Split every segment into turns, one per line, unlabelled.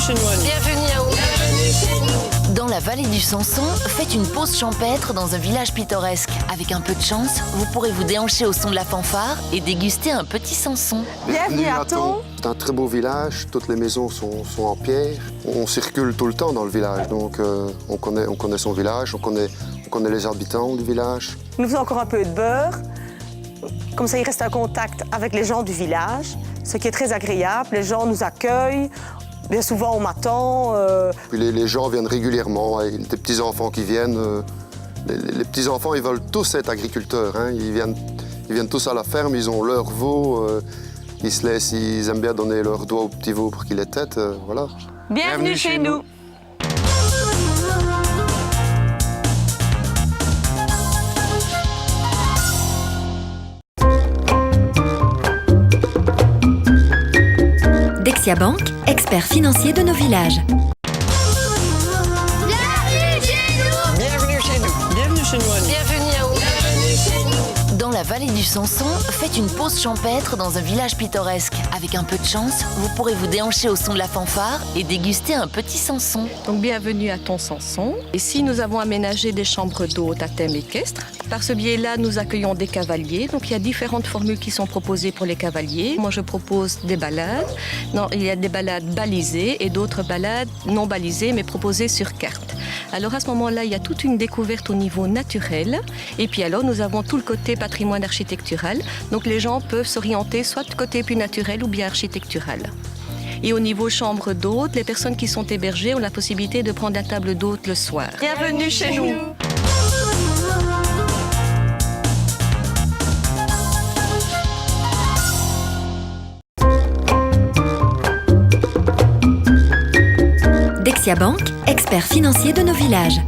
chez nous.
Bienvenue à vous.
Dans la vallée du Sanson, faites une pause champêtre dans un village pittoresque. Avec un peu de chance, vous pourrez vous déhancher au son de la fanfare et déguster un petit Sanson.
Bienvenue à Thon.
C'est un très beau village, toutes les maisons sont en pierre. On circule tout le temps dans le village, donc on connaît son village, on connaît les habitants du village.
Nous faisons encore un peu de beurre. Comme ça, il reste un contact avec les gens du village, ce qui est très agréable. Les gens nous accueillent. Bien souvent, on m'attend.
Puis les gens viennent régulièrement, il y a des petits-enfants qui viennent. Les petits-enfants, ils veulent tous être agriculteurs. Hein. Ils viennent tous à la ferme, ils ont leurs veaux. Ils aiment bien donner leurs doigts aux petits veaux pour qu'ils les têtent. Voilà.
Bienvenue chez nous.
Dexia Bank, expert financier de nos villages.
Bienvenue chez nous. Bienvenue chez nous.
Bienvenue à vous.
Dans la vallée du Sanson, faites une pause champêtre dans un village pittoresque. Avec un peu de chance, vous pourrez vous déhancher au son de la fanfare et déguster un petit Sanson.
Donc bienvenue à Thon Sanson. Ici, nous avons aménagé des chambres d'hôtes à thème équestre. Par ce biais-là, nous accueillons des cavaliers. Donc il y a différentes formules qui sont proposées pour les cavaliers. Moi, je propose des balades. Non, il y a des balades balisées et d'autres balades non balisées, mais proposées sur carte. Alors à ce moment-là, il y a toute une découverte au niveau naturel. Et puis alors, nous avons tout le côté patrimoine architectural. Donc les gens peuvent s'orienter soit de côté plus naturel ou bien architectural. Et au niveau chambre d'hôtes, les personnes qui sont hébergées ont la possibilité de prendre la table d'hôtes le soir.
Bienvenue chez nous.
Dexia Bank, expert financier de nos villages.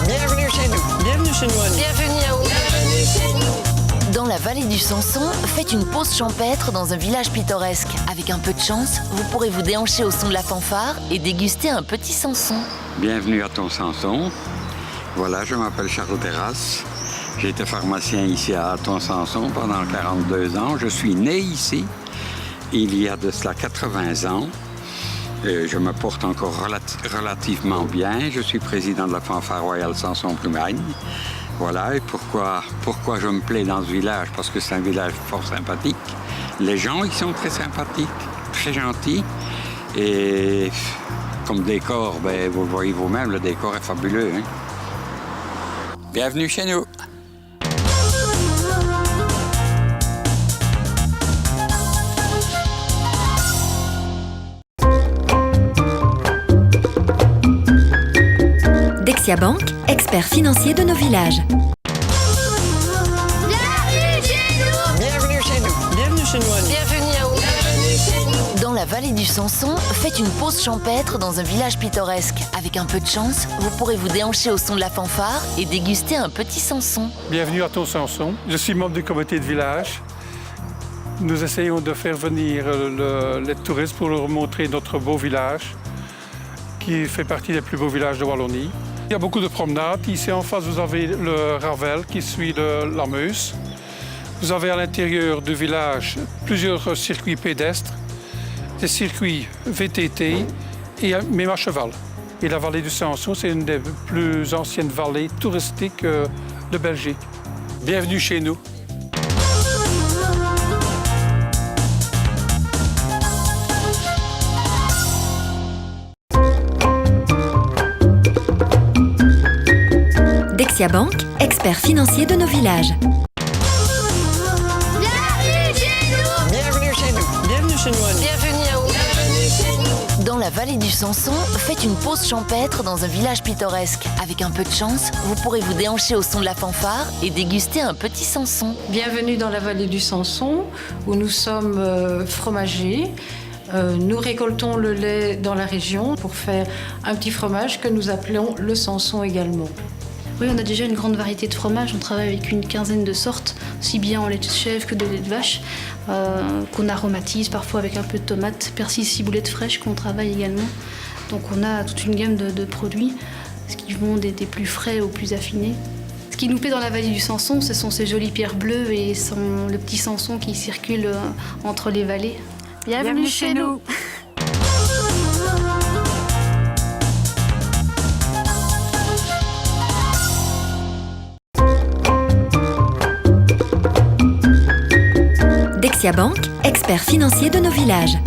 Bienvenue chez nous. Bienvenue chez nous.
Bienvenue à vous.
Dans la vallée du Sanson, faites une pause champêtre dans un village pittoresque. Avec un peu de chance, vous pourrez vous déhancher au son de la fanfare et déguster un petit Sanson.
Bienvenue à Thon Sanson. Voilà, je m'appelle Charles Terrasse. J'ai été pharmacien ici à Thon Sanson pendant 42 ans. Je suis né ici. Il y a de cela 80 ans. Je me porte encore relativement bien. Je suis président de la fanfare royale Sanson-Plumagne. Voilà, et pourquoi je me plais dans ce village? Parce que c'est un village fort sympathique. Les gens, ils sont très sympathiques, très gentils. Et comme décor, ben, vous voyez vous-même, le décor est fabuleux. Hein? Bienvenue chez nous.
Dexia Bank, expert financier de nos villages.
Bienvenue chez nous. Bienvenue chez nous.
Bienvenue à vous.
Dans la vallée du Sanson, faites une pause champêtre dans un village pittoresque. Avec un peu de chance, vous pourrez vous déhancher au son de la fanfare et déguster un petit Sanson.
Bienvenue à Thon Sanson. Je suis membre du comité de village. Nous essayons de faire venir les touristes pour leur montrer notre beau village, qui fait partie des plus beaux villages de Wallonie. Il y a beaucoup de promenades. Ici en face, vous avez le Ravel qui suit la Meuse. Vous avez à l'intérieur du village plusieurs circuits pédestres, des circuits VTT et même à cheval. Et la vallée du Sanson, c'est une des plus anciennes vallées touristiques de Belgique. Bienvenue chez nous.
Dexia Bank, expert financier de nos villages.
Bienvenue chez nous. Bienvenue chez nous.
Bienvenue à vous.
Dans la vallée du Sanson, faites une pause champêtre dans un village pittoresque. Avec un peu de chance, vous pourrez vous déhancher au son de la fanfare et déguster un petit Sanson.
Bienvenue dans la vallée du Sanson, où nous sommes fromagers. Nous récoltons le lait dans la région pour faire un petit fromage que nous appelons le Sanson également.
Oui, on a déjà une grande variété de fromages. On travaille avec une quinzaine de sortes, aussi bien en lait de chèvre que de lait de vache, qu'on aromatise parfois avec un peu de tomate, persil, ciboulette fraîche qu'on travaille également. Donc on a toute une gamme de produits, ce qui vont des plus frais aux plus affinés. Ce qui nous plaît dans la vallée du Sanson, ce sont ces jolies pierres bleues et le petit Sanson qui circule entre les vallées. Bienvenue chez nous.
Dexia Bank, expert financier de nos villages.